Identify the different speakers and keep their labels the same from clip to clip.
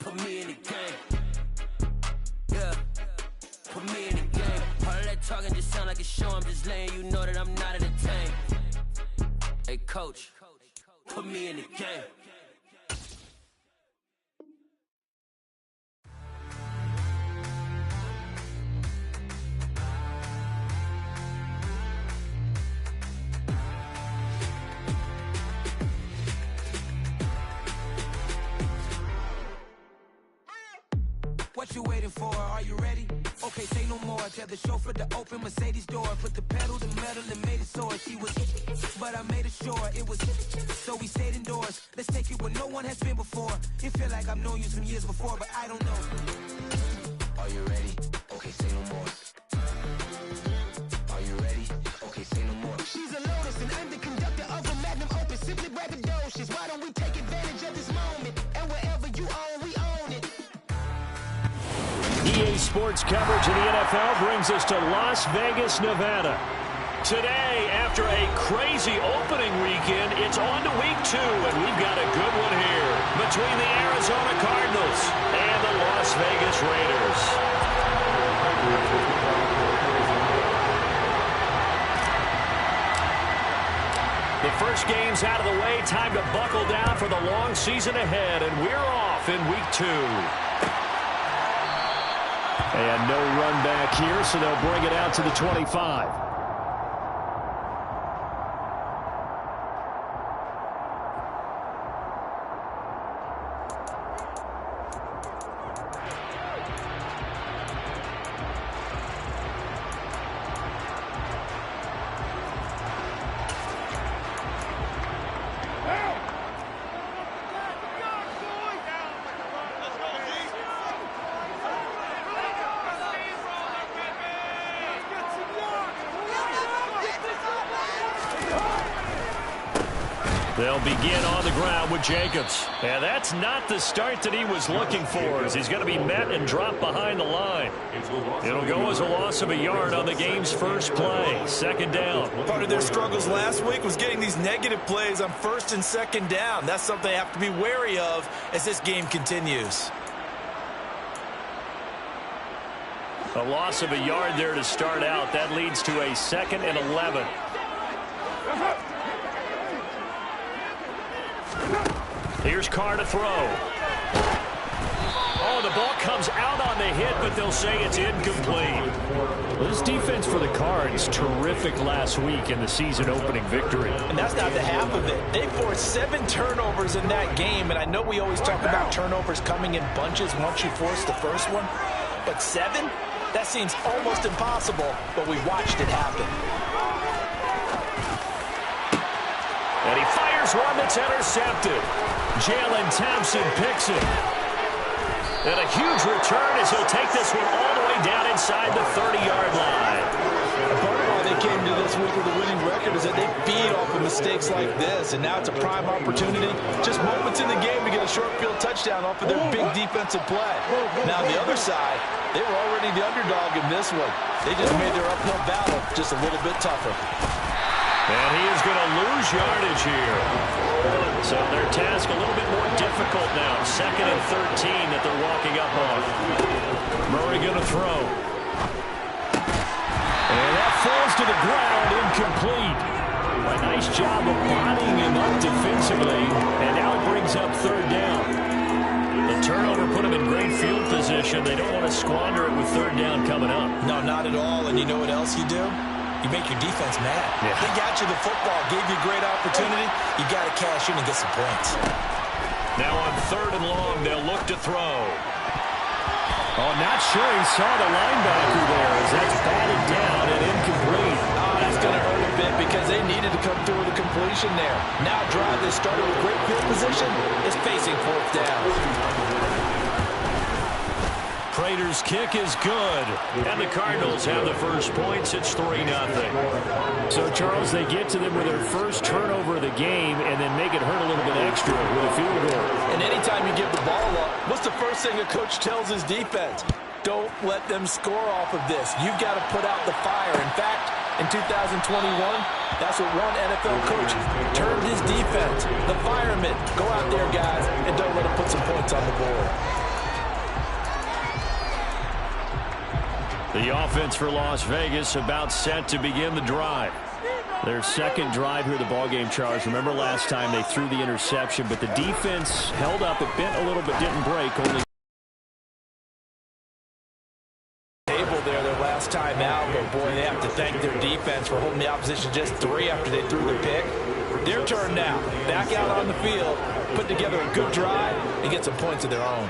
Speaker 1: Put me in the game. Yeah. Put me in the game. All that talking just sound like a show. I'm just letting you know that I'm not entertained. Hey, coach. Put me in the game.
Speaker 2: What you waiting for? Are you ready? Okay, say no more. Tell the chauffeur to open Mercedes door. Put the pedal to metal and made it soar. She was, but I made it sure it was. So we stayed indoors. Let's take it where no one has been before. It feel like I've known you some years before, but I don't know. Are you ready? Okay, say no more. Are you ready? Okay, say no more. She's a Lotus and I'm the conductor of a Magnum Opus. Simply braggadocious. Why don't we take advantage of this moment? And wherever you own, we own it.
Speaker 3: EA Sports coverage of the NFL brings us to Las Vegas, Nevada. Today, after a crazy opening weekend, it's on to week 2, and we've got a good one here between the Arizona Cardinals and the Las Vegas Raiders. The first game's out of the way. Time to buckle down for the long season ahead, and we're off in week 2. And no run back here, so they'll bring it out to the 25. They'll begin on the ground with Jacobs. And that's not the start that he was looking for, as he's going to be met and dropped behind the line. It'll go as a loss of a yard on the game's first play. Second down.
Speaker 4: Part of their struggles last week was getting these negative plays on first and second down. That's something they have to be wary of as this game continues.
Speaker 3: A loss of a yard there to start out. That leads to a 2nd and 11. Here's Carr to throw. Oh, the ball comes out on the hit, but they'll say it's incomplete. Well, this defense for the Cards, terrific last week in the season-opening victory.
Speaker 4: And that's not the half of it. They forced 7 turnovers in that game, and I know we always talk about turnovers coming in bunches once you force the first one, but 7? That seems almost impossible, but we watched it happen.
Speaker 3: And he fires one that's intercepted. Jalen Thompson picks it. And a huge return as he'll take this one all the way down inside the 30-yard line.
Speaker 4: Part of why they came to this week with a winning record is that they feed off of mistakes like this, and now it's a prime opportunity. Just moments in the game to get a short field touchdown off of their big defensive play. Now, on the other side, they were already the underdog in this one. They just made their uphill battle just a little bit tougher.
Speaker 3: And he is going to lose yardage here. So their task a little bit more difficult now. 2nd and 13 that they're walking up on. Murray going to throw. And that falls to the ground, incomplete. A nice job of bodying him up defensively. And now it brings up 3rd down. The turnover put them in great field position. They don't want to squander it with 3rd down coming up.
Speaker 4: No, not at all. And you know what else you do? You make your defense mad.
Speaker 3: Yeah.
Speaker 4: They got you the football, gave you a great opportunity. You got to cash in and get some points.
Speaker 3: Now on 3rd and long, they'll look to throw. Oh, not sure he saw the linebacker there as that's batted down and incomplete.
Speaker 4: Oh, that's going to hurt a bit because they needed to come through with a completion there. Now drive that started with great field position is facing 4th down.
Speaker 3: Prater's kick is good. And the Cardinals have the first points. It's 3-0. So, Charles, they get to them with their first turnover of the game and then make it hurt a little bit extra with a field goal.
Speaker 4: And anytime you give the ball up, what's the first thing a coach tells his defense? Don't let them score off of this. You've got to put out the fire. In fact, in 2021, that's what one NFL coach termed his defense. The firemen. Go out there, guys, and don't let them put some points on the board.
Speaker 3: The offense for Las Vegas about set to begin the drive. Their second drive here, the ballgame, Charles. Remember last time they threw the interception, but the defense held up. It bent a little but didn't break. Only
Speaker 4: Table there their last time out, but boy, they have to thank their defense for holding the opposition just 3 after they threw the pick. Their turn now. Back out on the field, put together a good drive, and get some points of their own.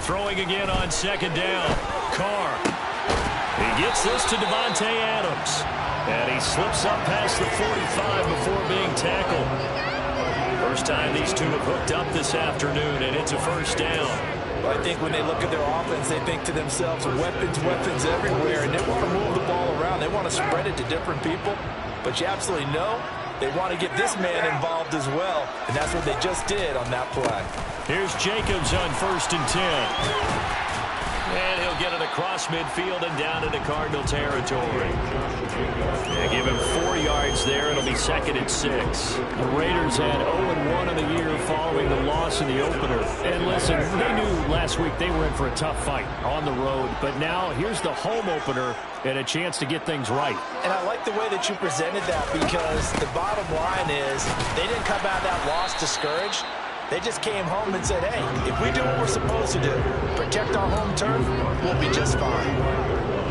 Speaker 3: throwing again on second down. Carr. He gets this to Devontae Adams. And he slips up past the 45 before being tackled. First time these two have hooked up this afternoon, and it's a first down.
Speaker 4: Well, I think when they look at their offense, they think to themselves, weapons, weapons everywhere, and they want to move the ball around. They want to spread it to different people. But you absolutely know they want to get this man involved as well, and that's what they just did on that play.
Speaker 3: Here's Jacobs on 1st and 10. And he'll get it across midfield and down into Cardinal territory. They give him 4 yards there. It'll be 2nd and 6. The Raiders had 0-1 in the year following the loss in the opener. And listen, they knew last week they were in for a tough fight on the road. But now here's the home opener and a chance to get things right.
Speaker 4: And I like the way that you presented that, because the bottom line is they didn't come out of that loss discouraged. They just came home and said, hey, if we do what we're supposed to do, protect our home turf, we'll be just fine.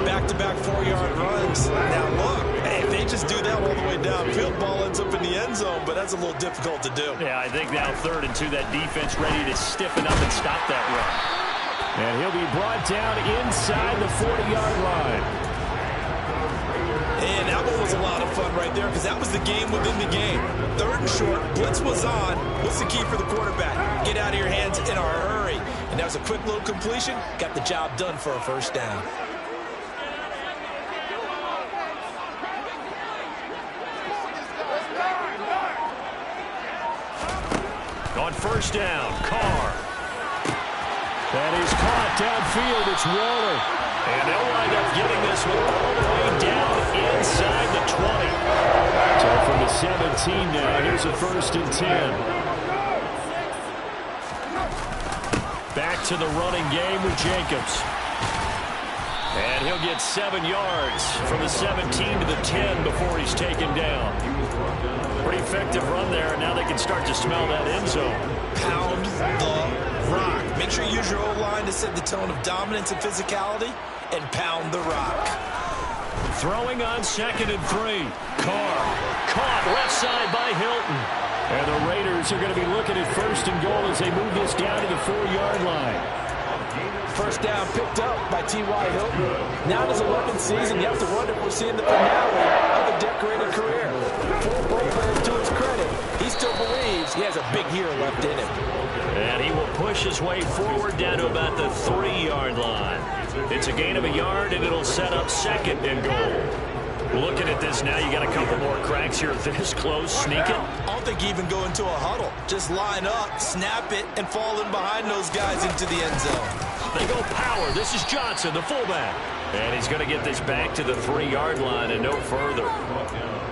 Speaker 5: Back-to-back 4-yard runs. Now, look, hey, if they just do that all the way downfield, ball ends up in the end zone, but that's a little difficult to do.
Speaker 3: Yeah, I think now 3rd and 2, that defense ready to stiffen up and stop that run. And he'll be brought down inside the 40-yard line.
Speaker 5: And that one was a lot of fun right there, because that was the game within the game. 3rd and short, blitz was on. What's the key for the quarterback? Get out of your hands in a hurry. And that was a quick little completion. Got the job done for a first down.
Speaker 3: On 1st down, Carr. That is caught downfield. It's Waller. And they'll wind up getting this one all the way down inside the 20. So from the 17 now, here's a 1st and 10. Back to the running game with Jacobs. And he'll get 7 yards from the 17 to the 10 before he's taken down. Pretty effective run there, and now they can start to smell that end zone.
Speaker 5: Pound the rock. Make sure you use your O-line to set the tone of dominance and physicality, and pound the rock.
Speaker 3: Throwing on 2nd and 3. Carr caught left side by Hilton. And the Raiders are going to be looking at 1st and goal as they move this down to the 4-yard line.
Speaker 4: First down picked up by T.Y. Hilton. Now in his 11th season, you have to wonder if we're seeing the finale of a decorated career. Full player, to his credit, he still believes he has a big year left in him.
Speaker 3: And he will push his way forward down to about the 3-yard line. It's a gain of a yard, and it'll set up 2nd and goal. Looking at this now, you got a couple more cracks here this close. Sneak it.
Speaker 5: I don't think even go into a huddle. Just line up, snap it, and fall in behind those guys into the end zone.
Speaker 3: They go power. This is Johnson, the fullback. And he's going to get this back to the 3-yard line and no further.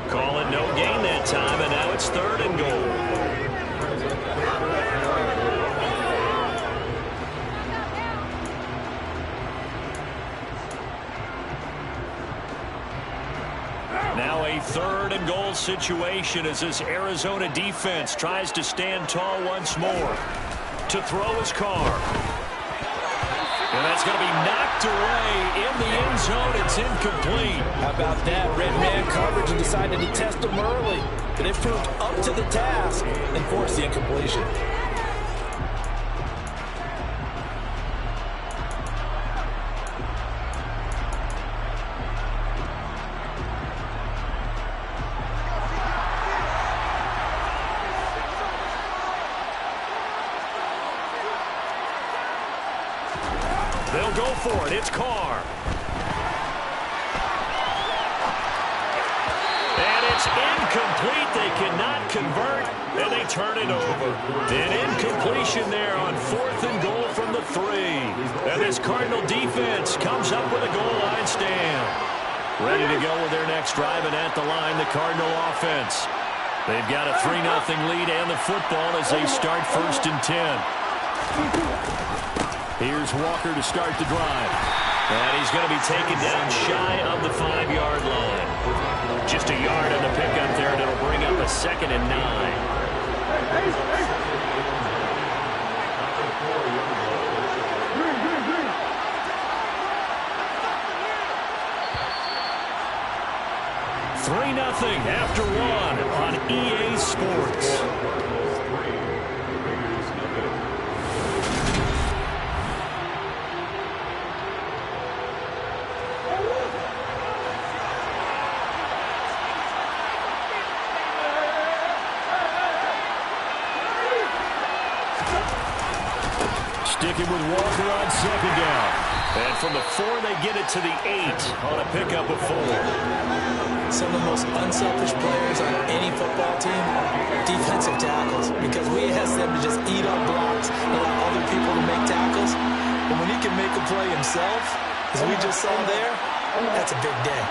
Speaker 3: Call it no gain that time, and now it's 3rd and goal. Now a 3rd and goal situation as this Arizona defense tries to stand tall once more. To throw his Carr. And that's going to be knocked away in the end zone. It's incomplete.
Speaker 4: How about that? Red man coverage and decided to test him early. But it proved up to the task and forced the incompletion.
Speaker 3: They'll go for it. It's Carr. And it's incomplete. They cannot convert, and they turn it over. An incompletion there on 4th and goal from the 3. And this Cardinal defense comes up with a goal line stand. Ready to go with their next drive, and at the line, the Cardinal offense. They've got a 3-0 lead and the football as they start 1st and 10. Here's Walker to start the drive. And he's going to be taken down shy of the 5-yard line. Just a yard on the pickup there, and it'll bring up a 2nd and 9. Nothing after 1 on EA Sports. Sticking with Walker on 2nd down. And from the 4, they get it to the 8 on a pickup of 4.
Speaker 4: Some of the most unselfish players on any football team, defensive tackles, because we ask them to just eat up blocks and allow other people to make tackles. But when he can make a play himself, as we just saw there, that's a big day.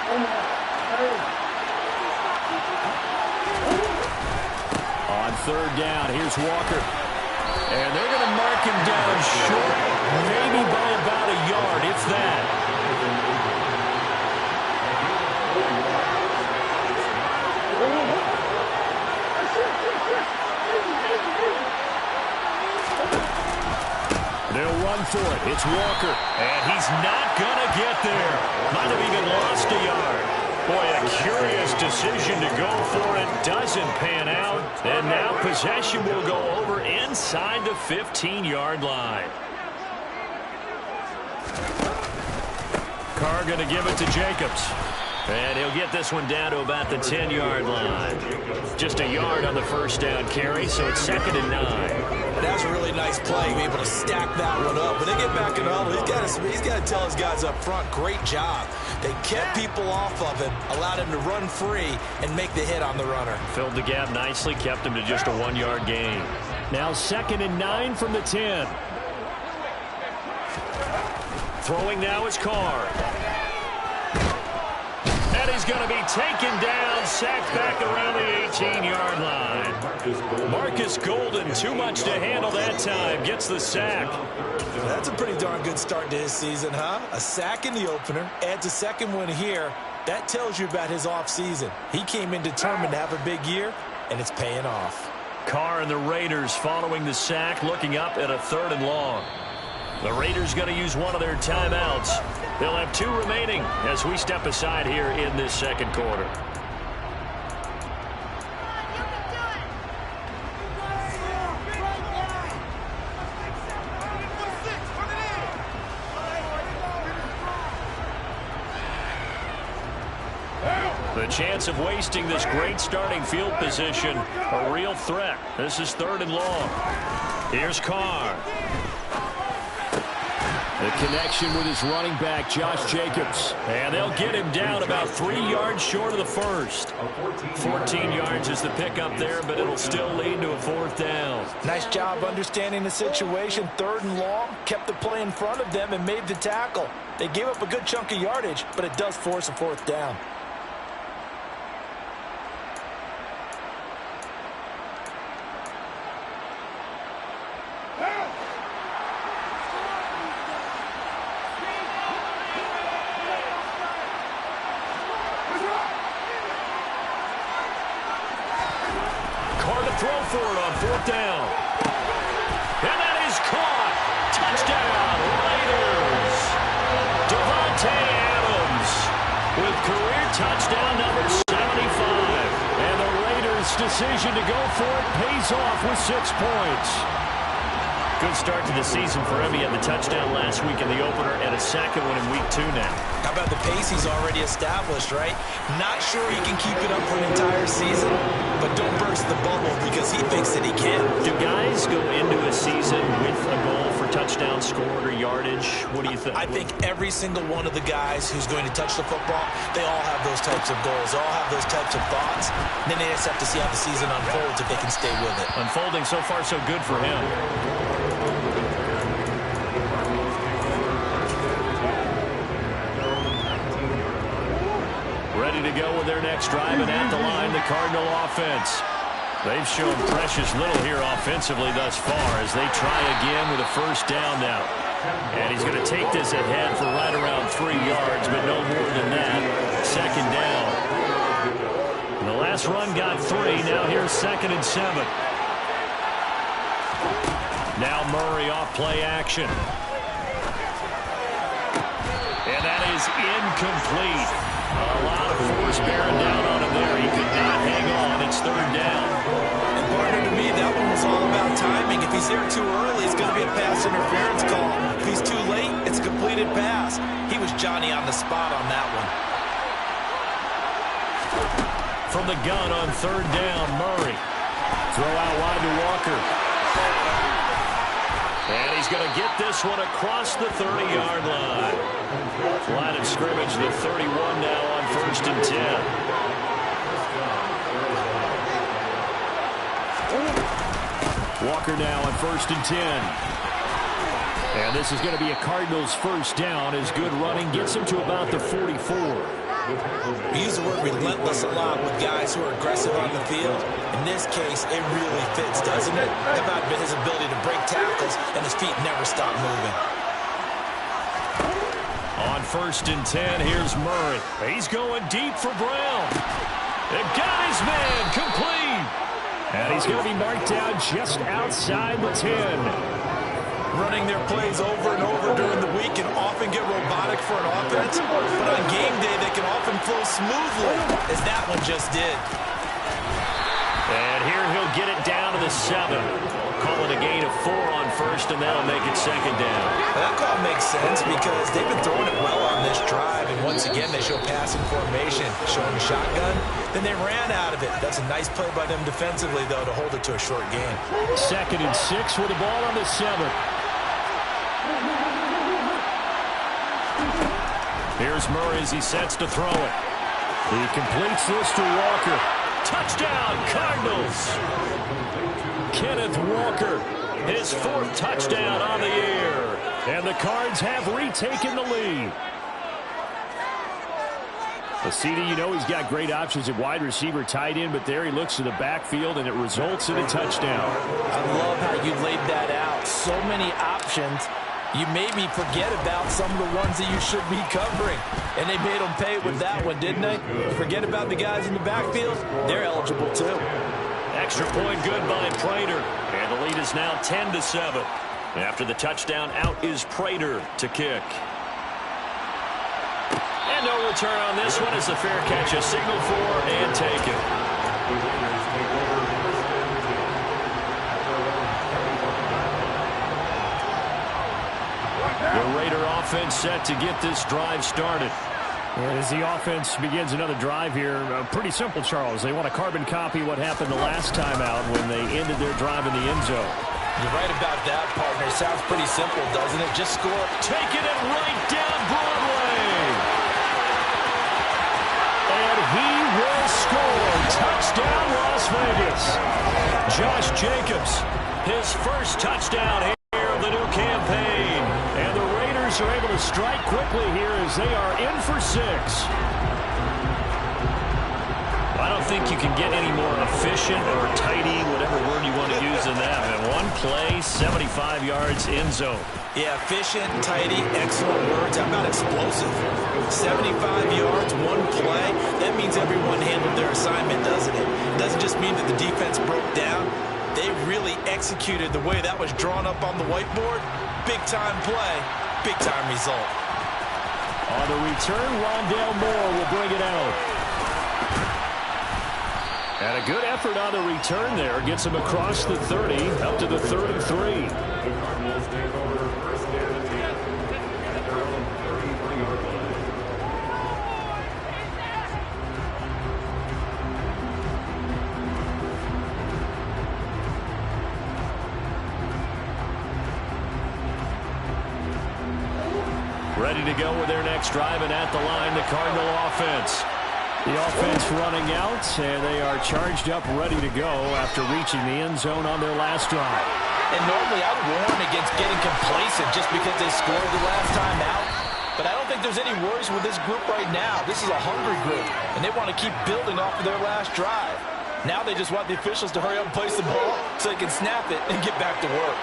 Speaker 3: On 3rd down, here's Walker. And they're going to mark him down short, maybe by about a yard, if that. They'll run for it. It's Walker. And he's not going to get there. Might have even lost a yard. Boy, a curious decision to go for it. Doesn't pan out. And now possession will go over inside the 15-yard line. Carr going to give it to Jacobs. And he'll get this one down to about the 10-yard line. Just a yard on the 1st down carry, so it's 2nd and 9.
Speaker 4: That's a really nice play, be able to stack that one up. When they get back in the huddle, he's got to tell his guys up front, great job. They kept people off of him, allowed him to run free, and make the hit on the runner.
Speaker 3: Filled the gap nicely, kept him to just a 1-yard gain. Now 2nd and 9 from the 10. Throwing now is Carr. And he's going to be taken down, sacked back around the 18-yard line. Marcus Golden, too much to handle that time, gets the sack.
Speaker 4: That's a pretty darn good start to his season, huh? A sack in the opener, adds a 2nd one here. That tells you about his offseason. He came in determined to have a big year, and it's paying off.
Speaker 3: Carr and the Raiders following the sack, looking up at a 3rd and long. The Raiders going to use one of their timeouts. They'll have 2 remaining as we step aside here in this 2nd quarter. The chance of wasting this great starting field position, a real threat. This is 3rd and long. Here's Carr. The connection with his running back, Josh Jacobs. And they'll get him down about 3 yards short of the 1st. 14 yards is the pickup there, but it'll still lead to a 4th down.
Speaker 4: Nice job understanding the situation. 3rd and long, kept the play in front of them and made the tackle. They gave up a good chunk of yardage, but it does force a 4th down.
Speaker 3: Throw for it on 4th down. And that is caught. Touchdown, Raiders. Devontae Adams with career touchdown number 75. And the Raiders' decision to go for it pays off with 6 points. Good start to the season for him. He had the touchdown last week in the opener and a 2nd one in week 2 now.
Speaker 4: How about the pace he's already established, right? Not sure he can keep it up for an entire season, but don't burst the bubble because he thinks that he can.
Speaker 3: Do guys go into a season with a goal for touchdown scored or yardage? What do you think?
Speaker 4: I think every single one of the guys who's going to touch the football, they all have those types of goals. They all have those types of thoughts. And then they just have to see how the season unfolds if they can stay with it.
Speaker 3: Unfolding so far so good for him. Ready to go with their next drive, and at the line, the Cardinal offense. They've shown precious little here offensively thus far as they try again with a 1st down now. And he's going to take this ahead for right around 3 yards, but no more than that. Second down. The last run got 3. Now here's 2nd and 7. Now Murray off play action. And that is incomplete. A lot of force bearing down on him there. He could not hang on. It's 3rd down.
Speaker 5: And partner, to me, that one was all about timing. If he's there too early, it's going to be a pass interference call. If he's too late, it's a completed pass. He was Johnny on the spot on that one.
Speaker 3: From the gun on 3rd down, Murray. Throw out wide to Walker. And he's going to get this one across the 30-yard line. Line of scrimmage, the 31 now on 1st and 10. Walker now on 1st and 10. And this is going to be a Cardinals first down as good running gets him to about the 44.
Speaker 5: We use the word relentless a lot with guys who are aggressive on the field. In this case, it really fits, doesn't it? How about his ability to break tackles and his feet never stop moving?
Speaker 3: On 1st and 10, here's Murray. He's going deep for Brown. They got his man complete. And he's going to be marked down just outside the 10.
Speaker 5: Running their plays over and over during the week can often get robotic for an offense, but on game day they can often flow smoothly, as that one just did.
Speaker 3: And here he'll get it down to the 7. Calling a gain of 4 on 1st, and that'll make it 2nd down.
Speaker 5: Well, that call makes sense because they've been throwing it well on this drive, and once again they show passing formation, showing a shotgun. Then they ran out of it. That's a nice play by them defensively, though, to hold it to a short gain.
Speaker 3: 2nd and 6 with the ball on the 7. Here's Murray as he sets to throw it. He completes this to Walker. Touchdown, Cardinals! Kenneth Walker, his 4th touchdown on the year. And the Cards have retaken the lead. CD, you know he's got great options at wide receiver, tight end, but there he looks to the backfield, and it results in a touchdown.
Speaker 6: I love how you laid that out. So many options. You maybe forget about some of the ones that you should be covering. And they made them pay with that one, didn't they? Forget about the guys in the backfield. They're eligible, too.
Speaker 3: Extra point good by Prater. And the lead is now 10-7. After the touchdown, out is Prater to kick. And no return on this one as a fair catch, a signal for and taken. The Raider offense set to get this drive started. As the offense begins another drive here, pretty simple, Charles. They want to carbon copy what happened the last time out when they ended their drive in the end zone.
Speaker 6: You're right about that, partner. Sounds pretty simple, doesn't it? Just score.
Speaker 3: Taking it right down Broadway. And he will score. Touchdown, Las Vegas. Josh Jacobs, his first touchdown here of the new campaign. And the Raiders are able to strike quickly here as they are in for 6. I don't think you can get any more efficient or tidy, whatever word you want to use in that. And one play, 75 yards in zone.
Speaker 5: Yeah, efficient, tidy, excellent words. How about explosive? 75 yards, one play. That means everyone handled their assignment, doesn't it? It doesn't just mean that the defense broke down. They really executed the way that was drawn up on the whiteboard. Big-time play, big-time result.
Speaker 3: On the return, Rondale Moore will bring it out. And a good effort on the return there. Gets him across the 30, up to the 33. Ready to go with their next drive, and at the line, the Cardinal offense. The offense running out, and they are charged up, ready to go after reaching the end zone on their last drive.
Speaker 6: And normally I'd warn against getting complacent just because they scored the last time out. But I don't think there's any worries with this group right now. This is a hungry group, and they want to keep building off of their last drive. Now they just want the officials to hurry up and place the ball so they can snap it and get back to work.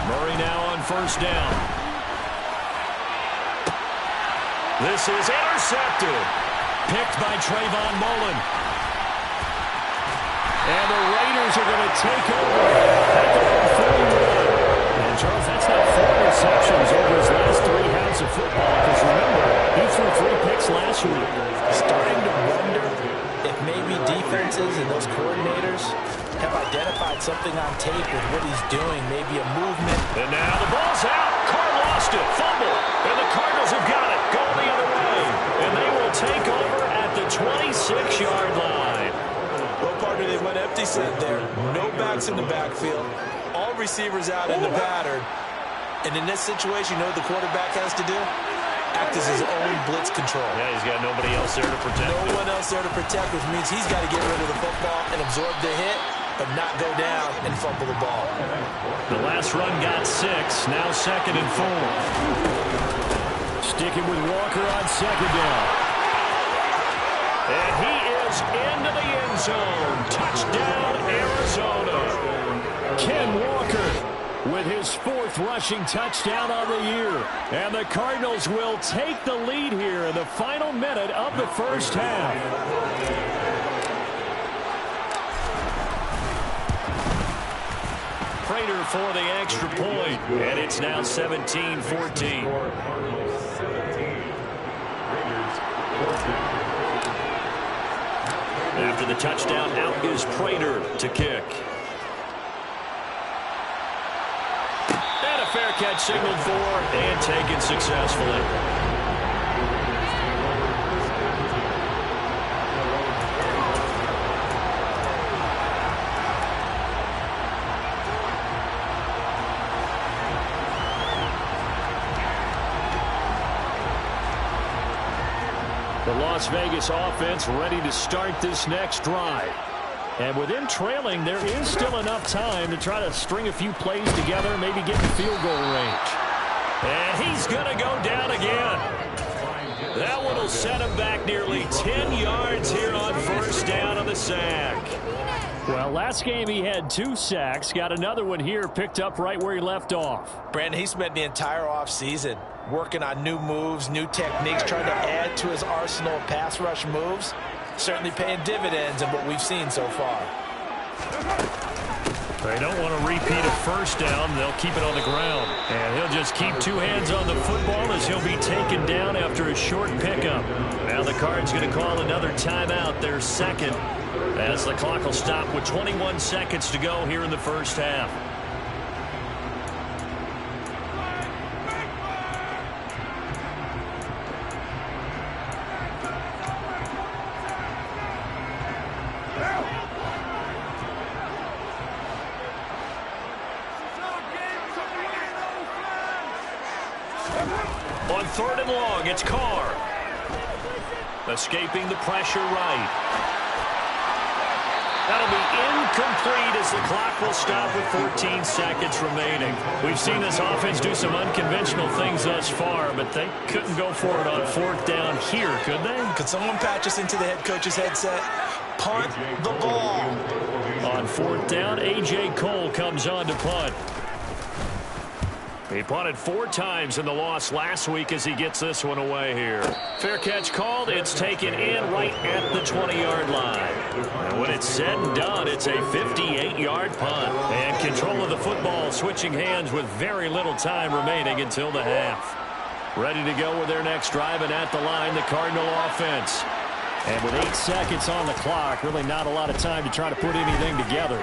Speaker 3: Murray now on first down. This is intercepted. Picked by Trayvon Mullen. And the Raiders are going to take over at the 41. And Charles, that's not 4 interceptions over his last 3 halves of football. Because remember, he threw 3 picks last week.
Speaker 6: Starting to wonder if maybe defenses and those coordinators have identified something on tape with what he's doing, maybe a movement.
Speaker 3: And now the ball's out. Carr lost it. Fumble. And the Cardinals have got it. Going the other way. And they will take over at the 26-yard line.
Speaker 5: Well, partner, they went empty set there. No backs in the backfield. All receivers out in the pattern. And in this situation, you know what the quarterback has to do? Act as his own blitz control.
Speaker 3: Yeah, he's got nobody else there to protect.
Speaker 5: No one else there to protect, which means he's got to get rid of the football and absorb the hit, but not go down and fumble the ball.
Speaker 3: The last run got 6. Now 2nd and 4. Sticking with Walker on 2nd down. And he is into the end zone. Touchdown, Arizona. Ken Walker with his 4th rushing touchdown on the year. And the Cardinals will take the lead here in the final minute of the first half. Prater for the extra point. And it's now 17-14. After the touchdown, out is Prater to kick. And a fair catch signaled for and taken successfully. The Las Vegas offense ready to start this next drive. And with him trailing, there is still enough time to try to string a few plays together, maybe get in field goal range. And he's going to go down again. That one will set him back nearly 10 yards here on first down on the sack. Well, last game he had 2 sacks. Got another one here picked up right where he left off.
Speaker 6: Brandon, he spent the entire offseason working on new moves, new techniques, trying to add to his arsenal of pass rush moves. Certainly paying dividends in what we've seen so far.
Speaker 3: They don't want to repeat a first down. They'll keep it on the ground. And he'll just keep 2 hands on the football as he'll be taken down after a short pickup. Now the Cards going to call another timeout, their 2nd, as the clock will stop with 21 seconds to go here in the first half. On 3rd and long, it's Carr. Escaping the pressure right. That'll be incomplete as the clock will stop with 14 seconds remaining. We've seen this offense do some unconventional things thus far, but they couldn't go for it on 4th down here, could they?
Speaker 5: Could someone patch us into the head coach's headset? Punt the ball.
Speaker 3: On 4th down, A.J. Cole comes on to punt. He punted 4 times in the loss last week as he gets this one away here. Fair catch called. It's taken in right at the 20-yard line. And when it's said and done, it's a 58-yard punt. And control of the football switching hands with very little time remaining until the half. Ready to go with their next drive, and at the line, the Cardinal offense. And with 8 seconds on the clock, really not a lot of time to try to put anything together.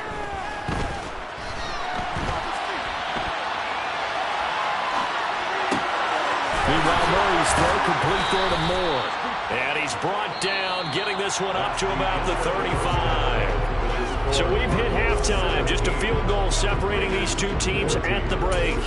Speaker 3: Meanwhile, Murray's throw complete there to Moore. And he's brought down, getting this one up to about the 35. So we've hit halftime. Just a field goal separating these 2 teams at the break.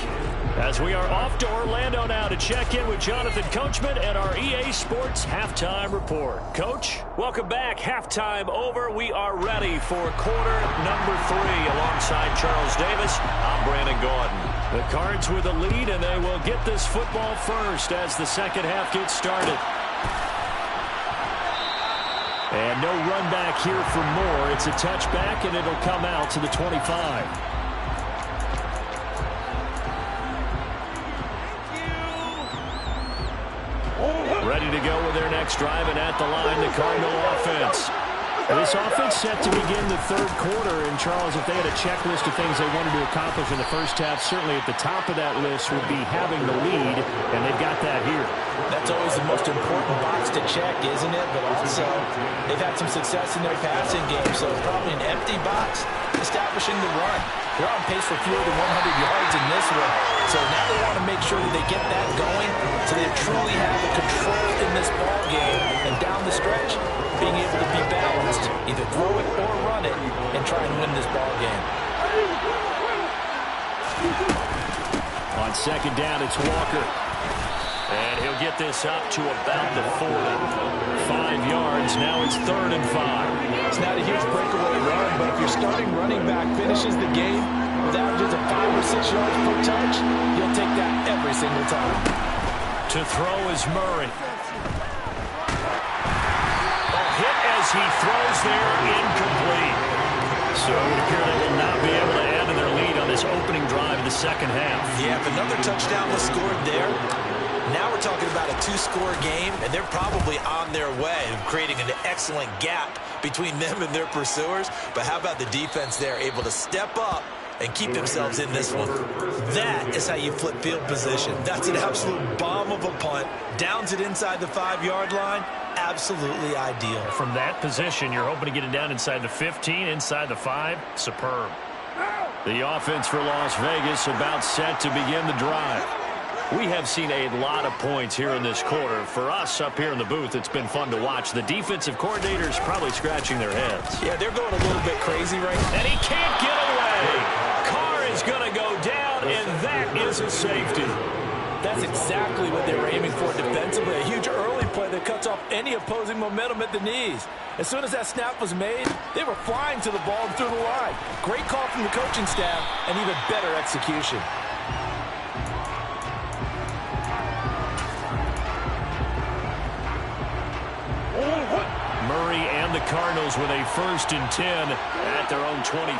Speaker 3: As we are off to Orlando now to check in with Jonathan Coachman and our EA Sports Halftime Report. Coach, welcome back. Halftime over. We are ready for quarter number 3 alongside Charles Davis. I'm Brandon Gordon. The Cards with a lead, and they will get this football first as the second half gets started. And no run back here for Moore. It's a touchback, and it'll come out to the 25. to go with their next drive, and at the line, the Cardinal offense. This offense set to begin the third quarter, and Charles, if they had a checklist of things they wanted to accomplish in the first half, certainly at the top of that list would be having the lead, and they've got that here. That's always the most important box to check, isn't it? But also, they've had some success in their passing game, so probably an empty box establishing the run. They're on pace for fewer than 100 yards in this one, so now they want to make sure that they get that going so they truly have the control in this ball game, and down the stretch, being able to be balanced, either throw it or run it, and try and win this ball game. On second down, it's Walker. And he'll get this up to about the 40. 5 yards, now it's 3rd and 5. It's not a huge breakaway run, but if your starting running back finishes the game with averages of 5 or 6 yards per touch, you'll take that every single time. To throw is Murray. As he throws there, incomplete. So it would appear they will not be able to add to their lead on this opening drive of the second half.
Speaker 5: Yeah, if another touchdown was scored there, now we're talking about a 2-score game, and they're probably on their way of creating an excellent gap between them and their pursuers. But how about the defense there, able to step up and keep themselves in this one? That is how you flip field position. That's an absolute bomb of a punt. Downs it inside the 5-yard line. Absolutely ideal. From that position, you're hoping to get it down inside the 15, inside the 5. Superb. The offense for Las Vegas about set to begin the drive. We have seen a lot of points here in this quarter. For us up here in the booth, it's been fun to watch. The defensive coordinators probably scratching their heads. Yeah, they're going a little bit crazy right now. And he can't get away. Carr is going to go down, and that is a safety. That's exactly what they were aiming for defensively. A huge early play that cuts off any opposing momentum at the knees. As soon as that snap was made, they were flying to the ball and through the line. Great call from the coaching staff and even better execution. Murray and the Cardinals with a 1st and 10 at their own 23.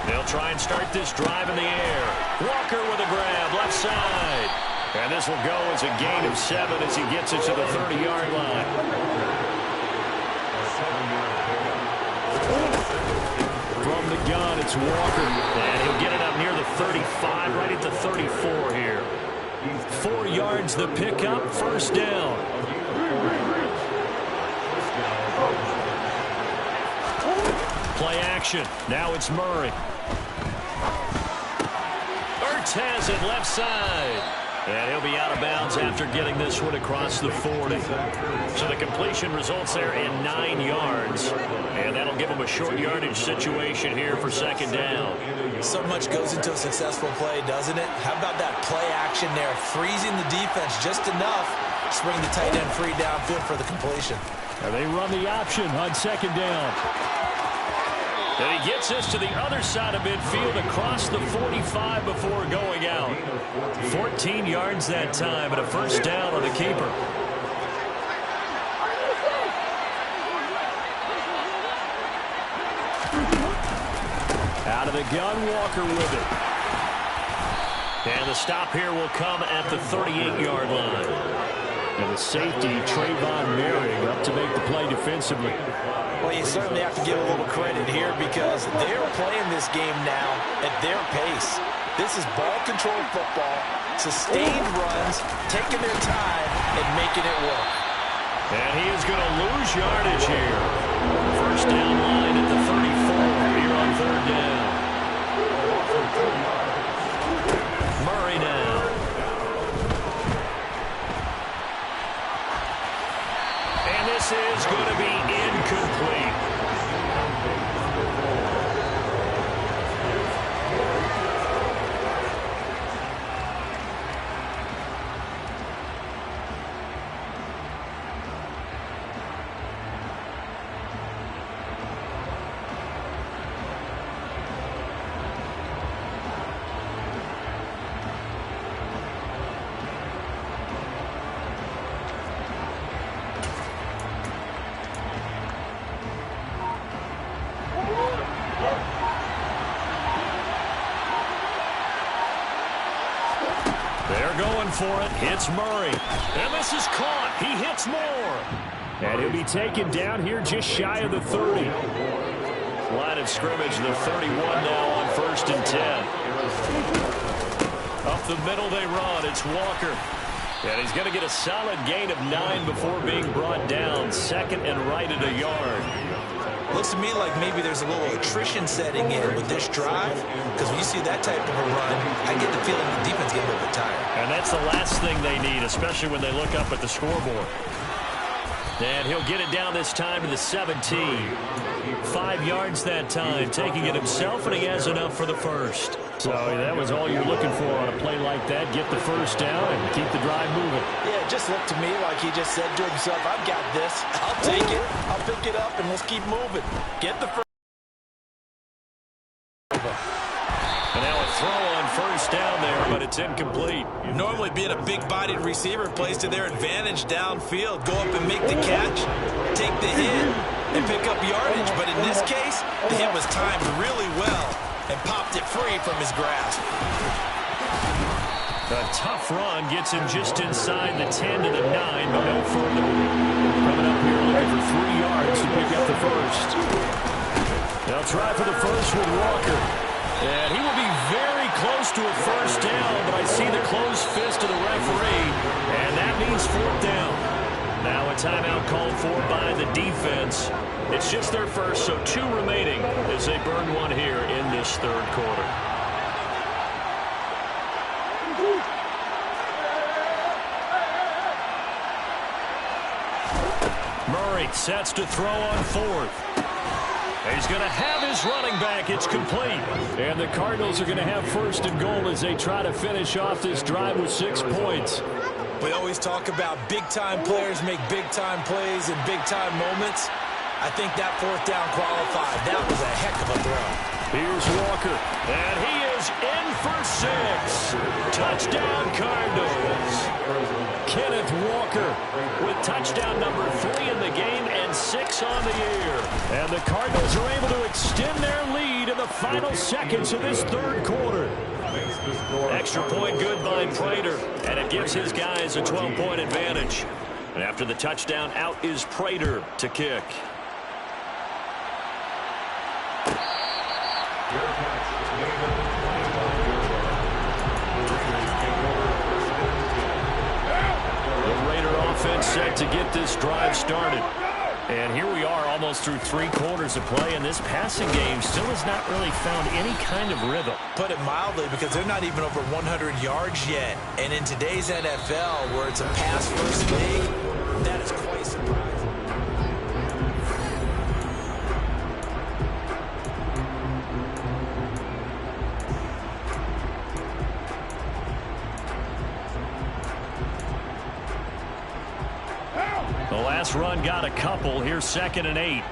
Speaker 5: They'll try and start this drive in the air. Walker with a grab, left side. And this will go as a gain of 7 as he gets it to the 30-yard line. From the gun, it's Walker. And he'll get it up near the 35, right at the 34 here. 4 yards the pickup, 1st down. Play action. Now it's Murray. Ertz has it left side. And he'll be out of bounds after getting this one across the 40. So the completion results there in 9 yards. And that'll give him a short yardage situation here for 2nd down. So much goes into a successful play, doesn't it? How about that play action there? Freezing the defense just enough to bring the tight end free downfield for the completion. And they run the option on 2nd down. And he gets this to the other side of midfield across the 45 before going out. 14 yards that time and a 1st down on the keeper. Out of the gun, Walker with it. And the stop here will come at the 38-yard line. And the safety, Trayvon Merrick, up to make the play defensively. Well, you certainly have to give a little credit here because they're playing this game now at their pace. This is ball control football, sustained runs, taking their time and making it work. And he is going to lose yardage here. 1st down line at the 34 here on 3rd down. Murray now. And this is going to be incomplete.
Speaker 3: going for it. It's Murray. And this is caught. He hits more. And he'll be taken down here just shy of the 30. Line of scrimmage, the 31 now on 1st and 10. Up the middle they run. It's Walker. And he's going to get a solid gain of 9 before being brought down. 2nd and right at a yard.
Speaker 5: Looks to me like maybe there's a little attrition setting in with this drive, because when you see that type of a run, I get the feeling the defense getting a little bit tired.
Speaker 3: And that's the last thing they need, especially when they look up at the scoreboard. And he'll get it down this time to the 17. 5 yards that time, taking it himself, and he has enough for the first. So that was all you're looking for on a play like that. Get the first down and keep the drive moving.
Speaker 6: Yeah, it just looked to me like he just said to himself, I've got this. I'll take it. I'll pick it up, and let's keep moving. Get the first.
Speaker 3: And now a throw on first down there, but it's incomplete.
Speaker 5: Normally being a big-bodied receiver plays to their advantage downfield. Go up and make the catch, take the hit, and pick up yardage. But in this case, the hit was timed really well and popped it free from his grasp.
Speaker 3: A tough run gets him just inside the 10 to the 9, but no further. Coming up here looking for 3 yards to pick up the first. They'll try for the first with Walker. And he will be very close to a first down, but I see the closed fist of the referee, and that means 4th down. Now a timeout called for by the defense. It's just their first, so 2 remaining as they burn one here in this 3rd quarter. Murray sets to throw on 4th. He's going to have his running back. It's complete. And the Cardinals are going to have 1st and goal as they try to finish off this drive with 6 points.
Speaker 5: We always talk about big-time players make big-time plays in big-time moments. I think that 4th down qualified. That was a heck of a throw.
Speaker 3: Here's Walker, and he is in for 6. Touchdown, Cardinals. Kenneth Walker with touchdown number 3 in the game and 6 on the year. And the Cardinals are able to extend their lead in the final seconds of this 3rd quarter. Extra point good by Prater, and it gives his guys a 12-point advantage. And after the touchdown, out is Prater to kick. The Raider offense set to get this drive started. And here we are almost through 3 quarters of play, and this passing game still has not really found any kind of rhythm.
Speaker 5: Put it mildly, because they're not even over 100 yards yet. And in today's NFL, where it's a pass-first league, that is quite surprising.
Speaker 3: The last run got a couple. Here's 2nd and 8.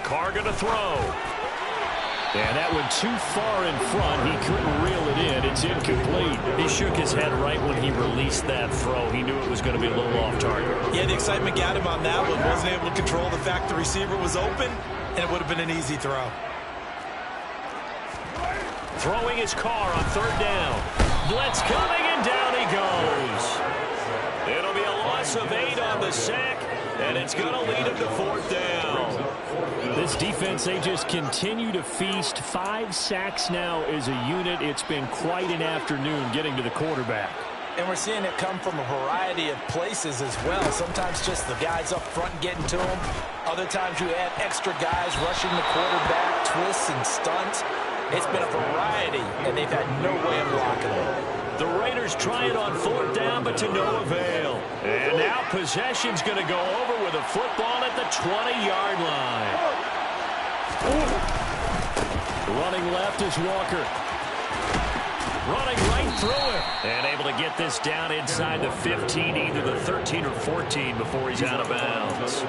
Speaker 3: Carr going to throw. And that went too far in front. He couldn't reel it in. It's incomplete. He shook his head right when he released that throw. He knew it was going to be a little off target.
Speaker 5: Yeah, the excitement got him on that one. Wasn't able to control the fact the receiver was open, and it would have been an easy throw.
Speaker 3: Throwing his Carr on 3rd down. Blitz coming, and down he goes. It'll be a loss of 8 on the sack, and it's going to lead him to 4th down. This defense, they just continue to feast. 5 sacks now as a unit. It's been quite an afternoon getting to the quarterback.
Speaker 6: And we're seeing it come from a variety of places as well. Sometimes just the guys up front getting to him. Other times you add extra guys rushing the quarterback, twists and stunts. It's been a variety, and they've had no way of blocking them.
Speaker 3: The Raiders try it on 4th down, but to no avail. And now possession's going to go over with a football at the 20-yard line. Running left is Walker. Running right through it. And able to get this down inside the 15, either the 13 or 14 before he's out of bounds.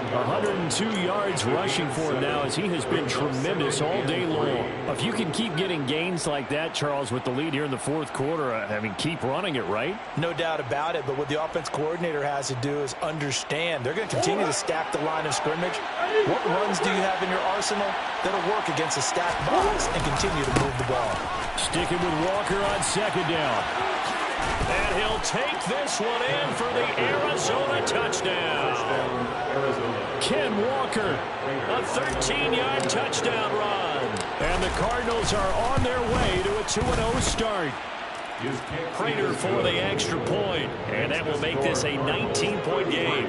Speaker 3: 102 yards rushing for him now as he has been tremendous all day long. If you can keep getting gains like that, Charles, with the lead here in the 4th quarter, I mean, keep running it, right?
Speaker 6: No doubt about it, but what the offense coordinator has to do is understand. They're going to continue to stack the line of scrimmage. What runs do you have in your arsenal? that'll work against a stacked box and continue to move the ball.
Speaker 3: Sticking with Walker on second down. And he'll take this one in for the Arizona touchdown. Ken Walker, a 13-yard touchdown run. And the Cardinals are on their way to a 2-0 start. Prater for the extra point, and that will make this a 19-point game.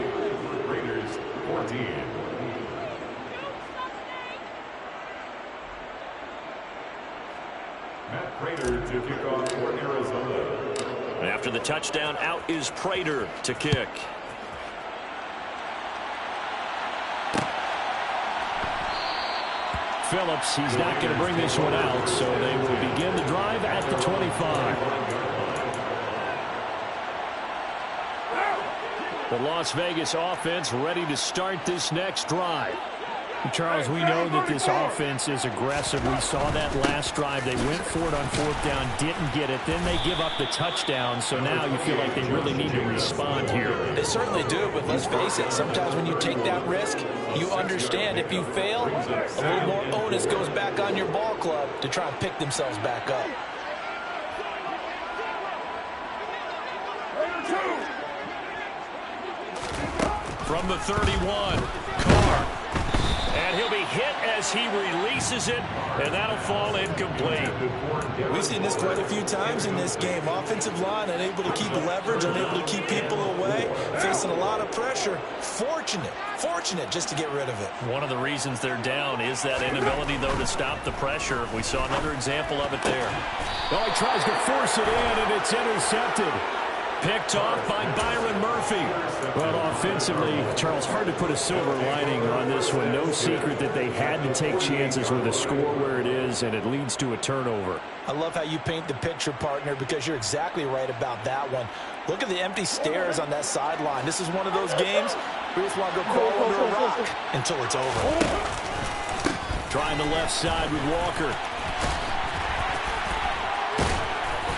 Speaker 7: Raiders 14. Matt Prater to kick off for Arizona.
Speaker 3: After the touchdown, out is Prater to kick. Phillips, he's not going to bring this one out, so they will begin the drive at the 25. The Las Vegas offense ready to start this next drive. Charles, we know that this offense is aggressive. We saw that last drive. They went for it on fourth down, didn't get it. Then they give up the touchdown, so now you feel like they really need to respond here.
Speaker 6: They certainly do, but let's face it, sometimes when you take that risk, you understand if you fail, a little more onus goes back on your ball club to try and pick themselves back up.
Speaker 3: From the 31, Carr. And he'll be hit as he releases it, and that'll fall incomplete.
Speaker 5: We've seen this quite a few times in this game. Offensive line unable to keep leverage, unable to keep people away, facing a lot of pressure. Fortunate just to get rid of it.
Speaker 3: One of the reasons they're down is that inability, though, to stop the pressure. We saw another example of it there.
Speaker 8: Well, he tries to force it in, and it's intercepted.
Speaker 3: Picked off by Byron Murphy.
Speaker 8: Well, offensively, Charles, hard to put a silver lining on this one. No secret that they had to take chances with a score where it is, and it leads to a turnover.
Speaker 6: I love how you paint the picture, partner, because you're exactly right about that one. Look at the empty stares on that sideline. This is one of those games where you just want to go crawl under a rock until it's over.
Speaker 3: Trying the left side with Walker.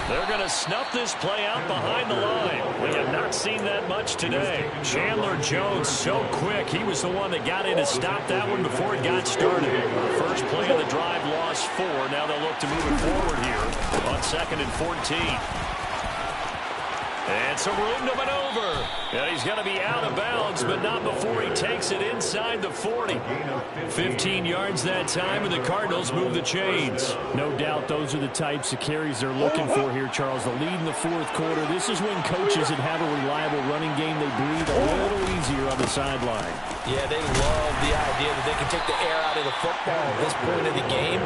Speaker 3: They're going to snuff this play out behind the line. We have not seen that much today. Chandler Jones so quick. He was the one that got in to stop that one before it got started. First play of the drive, lost 4. Now they'll look to move it forward here on 2nd and 14. And some room to maneuver. And he's going to be out of bounds, but not before he takes it inside the 40. 15 yards that time, and the Cardinals move the chains.
Speaker 8: No doubt those are the types of carries they're looking for here, Charles. The lead in the fourth quarter. This is when coaches that have a reliable running game, they breathe a little easier on the sideline.
Speaker 6: Yeah, they love the idea that they can take the air out of the football at this point of the game.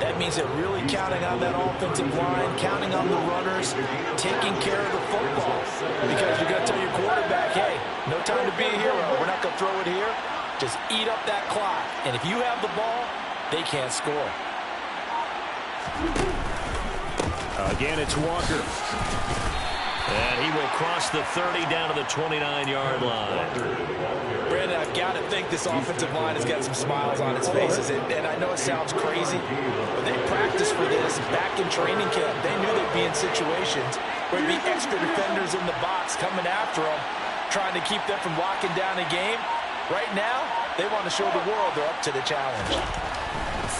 Speaker 6: That means they're really counting on that offensive line, counting on the runners, taking care of the football. Because you're going to tell your quarterback, hey, no time to be a hero. We're not going to throw it here. Just eat up that clock. And if you have the ball, they can't score.
Speaker 3: Again, it's Walker. And he will cross the 30 down to the 29-yard line.
Speaker 6: Brandon, I've got to think this offensive line has got some smiles on its faces. And I know it sounds crazy, but they practiced for this back in training camp. They knew they'd be in situations where there'd be extra defenders in the box coming after them, trying to keep them from locking down a game. Right now, they want to show the world they're up to the challenge.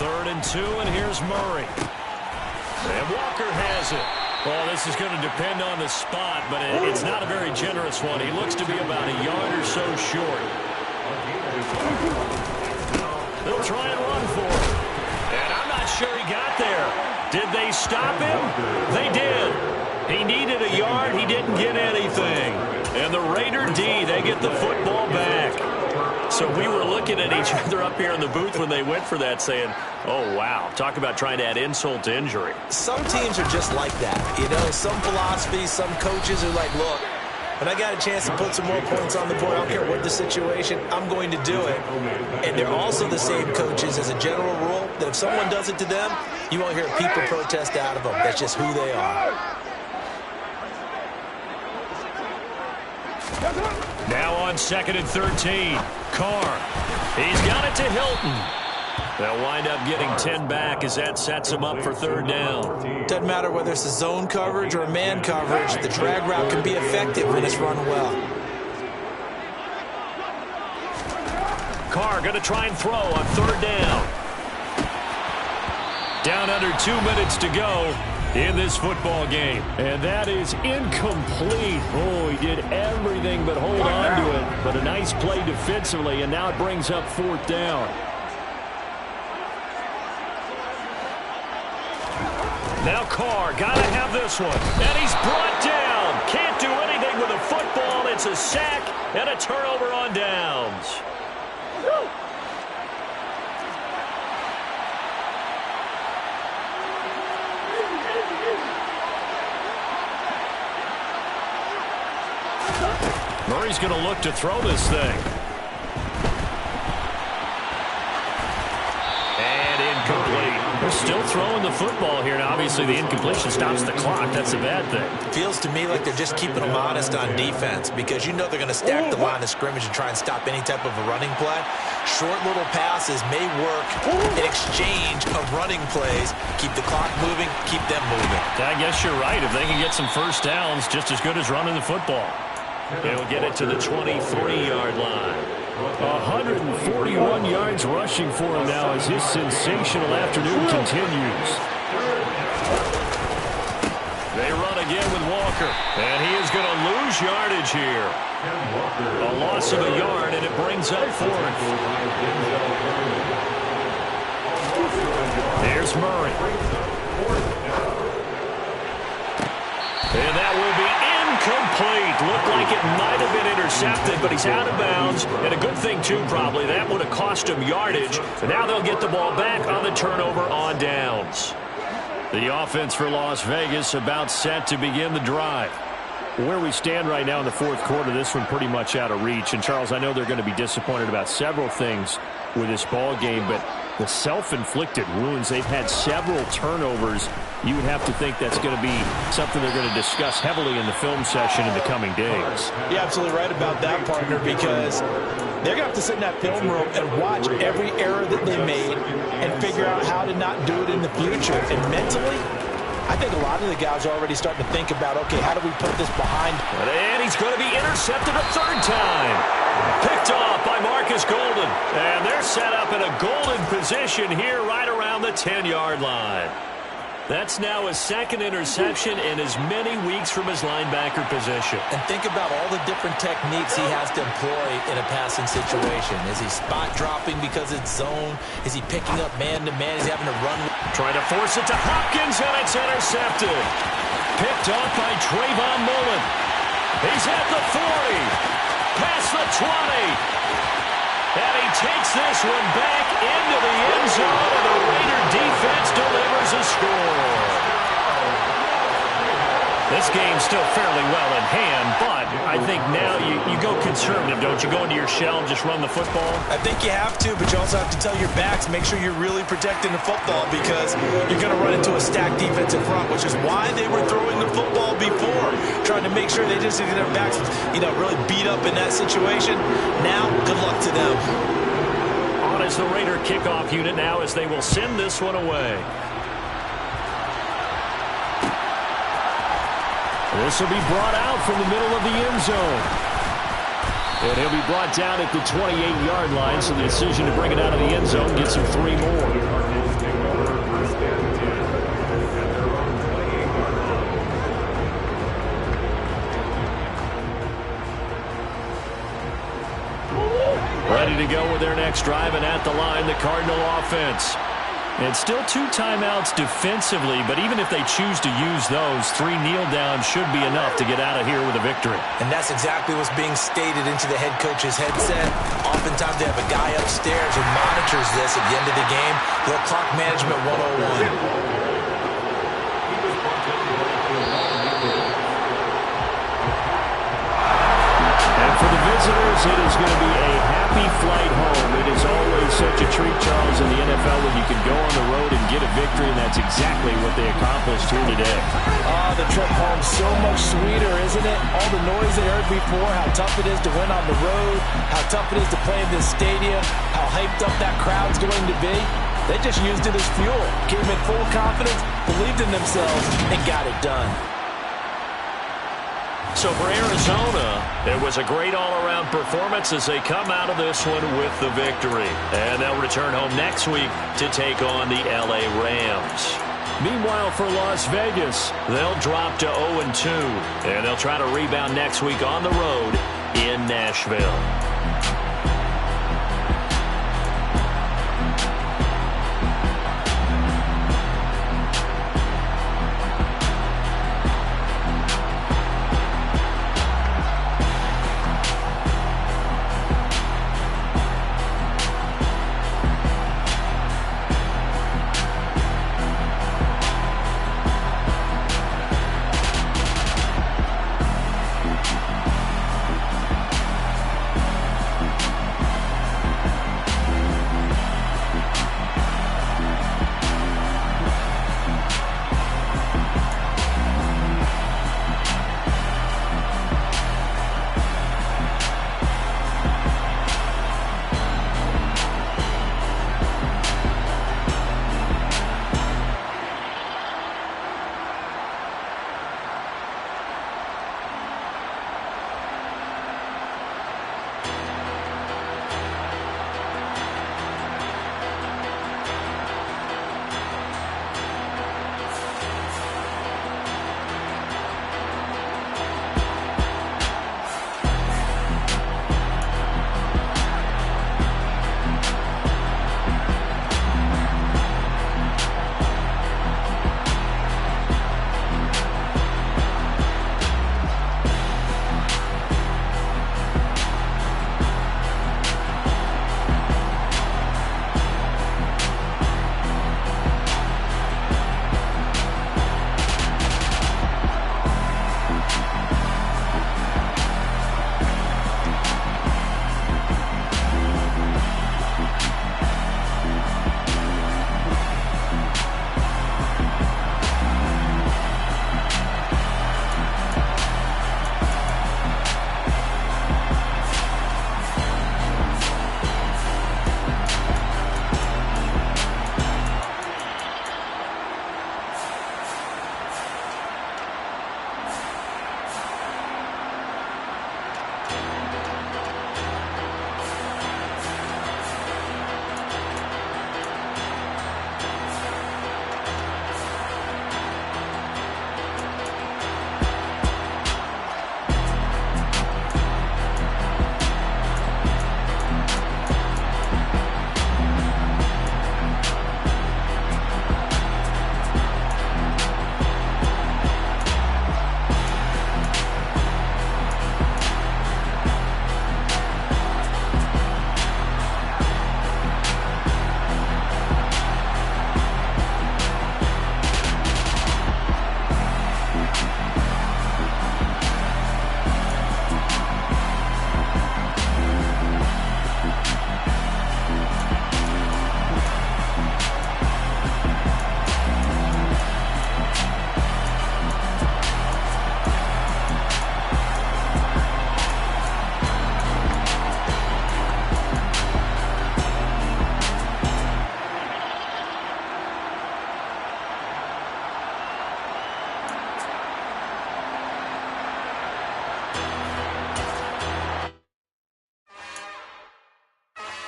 Speaker 3: 3rd and 2, and here's Murray. And Walker has it. Well, this is going to depend on the spot, but it's not a very generous one. He looks to be about a yard or so short. They'll try and run for it. And I'm not sure he got there. Did they stop him? They did. He needed a yard. He didn't get anything. And the Raider D, they get the football back. So we were looking at each other up here in the booth when they went for that saying, oh, wow, talk about trying to add insult to injury.
Speaker 5: Some teams are just like that. You know, some philosophies, some coaches are like, look, when I got a chance to put some more points on the board, I don't care what the situation, I'm going to do it. And they're also the same coaches as a general rule that if someone does it to them, you won't hear a people protest out of them. That's just who they are.
Speaker 3: Now on 2nd and 13, Carr. He's got it to Hilton. They'll wind up getting 10 back as that sets him up for 3rd down.
Speaker 5: Doesn't matter whether it's a zone coverage or a man coverage, the drag route can be effective when it's run well.
Speaker 3: Carr going to try and throw on 3rd down. Down under 2 minutes to go in this football game. And that is incomplete. Oh, he did everything but hold on to it. But a nice play defensively, and now it brings up 4th down. Now Carr, got to have this one. And he's brought down. Can't do anything with a football. It's a sack and a turnover on downs. Murray's going to look to throw this thing. And incomplete. They're still throwing the football here. Now, obviously, the incompletion stops the clock. That's a bad thing.
Speaker 5: Feels to me like they're just keeping them honest on defense because you know they're going to stack the line of scrimmage and try and stop any type of a running play. Short little passes may work in exchange of running plays. Keep the clock moving, keep them moving.
Speaker 3: I guess you're right. If they can get some first downs, just as good as running the football. He'll get it to the 23-yard line. 141 yards rushing for him now as his sensational afternoon continues. They run again with Walker, and he is going to lose yardage here. A loss of a yard, and it brings up 4th. There's Murray. And that will be incomplete. Looked like it might have been intercepted, but he's out of bounds. And a good thing, too, probably. That would have cost him yardage. But now they'll get the ball back on the turnover on downs. The offense for Las Vegas about set to begin the drive. Where we stand right now in the 4th quarter, this one pretty much out of reach. And, Charles, I know they're going to be disappointed about several things with this ball game, but the self-inflicted wounds, they've had several turnovers. You would have to think that's going to be something they're going to discuss heavily in the film session in the coming days.
Speaker 4: You're absolutely right about that, partner, because they're going to have to sit in that film room and watch every error that they made and figure out how to not do it in the future. And mentally, I think a lot of the guys are already starting to think about, okay, how do we put this behind?
Speaker 3: And he's going to be intercepted a 3rd time. Picked off by Marcus Golden. And they're set up in a golden position here right around the 10-yard line. That's now his 2nd interception in as many weeks from his linebacker position.
Speaker 5: And think about all the different techniques he has to employ in a passing situation. Is he spot dropping because it's zone? Is he picking up man-to-man? Is he having to run?
Speaker 3: Trying to force it to Hopkins, and it's intercepted. Picked off by Trayvon Mullen. He's at the 40. Past the 20. And he takes this one back into the end zone, and the Raider defense delivers a score. This game's still fairly well in hand, but I think now you go conservative, don't you? Go into your shell and just run the football?
Speaker 5: I think you have to, but you also have to tell your backs, make sure you're really protecting the football because you're going to run into a stacked defense in front, which is why they were throwing the football before, trying to make sure they just get their backs, really beat up in that situation. Now, good luck to them.
Speaker 3: On is the Raider kickoff unit now as they will send this one away. This will be brought out from the middle of the end zone. And he'll be brought down at the 28-yard line, so the decision to bring it out of the end zone gets him 3 more. Ready to go with their next drive, and at the line, the Cardinal offense. And still 2 timeouts defensively, but even if they choose to use those, 3 kneel downs should be enough to get out of here with a victory.
Speaker 5: And that's exactly what's being stated into the head coach's headset. Oftentimes they have a guy upstairs who monitors this at the end of the game. Little clock management 101.
Speaker 3: For the visitors, it is going to be a happy flight home. It is always such a treat, Charles, in the NFL when you can go on the road and get a victory, and that's exactly what they accomplished here today.
Speaker 4: The trip home so much sweeter, isn't it? All the noise they heard before, how tough it is to win on the road, how tough it is to play in this stadium, how hyped up that crowd's going to be. They just used it as fuel, came in full confidence, believed in themselves, and got it done.
Speaker 3: So for Arizona, it was a great all-around performance as they come out of this one with the victory. And they'll return home next week to take on the LA Rams.
Speaker 8: Meanwhile, for Las Vegas,
Speaker 3: they'll drop to 0-2, and they'll try to rebound next week on the road in Nashville.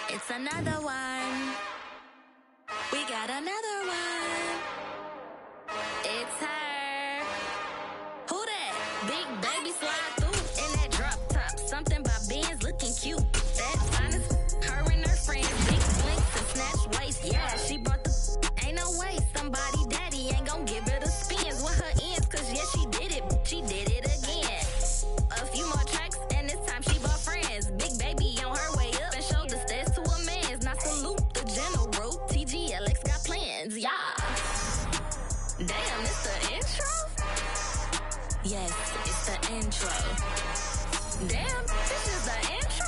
Speaker 9: It's another one. We got another one. It's her. Who that? Big baby slide through in that drop top. Something by Benz looking cute. That's honest. Her and her friends. Big blinks and snatch waist. Yeah, she brought the. Ain't no way. Somebody daddy ain't gon' give her the spins with her ends. Cause yeah, she did it. She did it again. A few more tracks and this time she brought friends. Big baby on her way up and showed the stairs to a man's. Now salute the general. TGLX got plans. Yeah. Damn, it's the intro? Yes, it's the intro. Damn, this is the intro?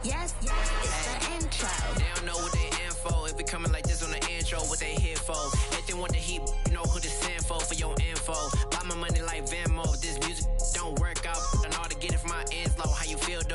Speaker 9: Yes, it's the intro.
Speaker 2: They don't know what they in for. If we coming like this on the intro, what they here for? If they want the heat, you know who to send for your info. Buy my money like Venmo. If this music don't work out, I know how to get it from my ends low. How you feel, though?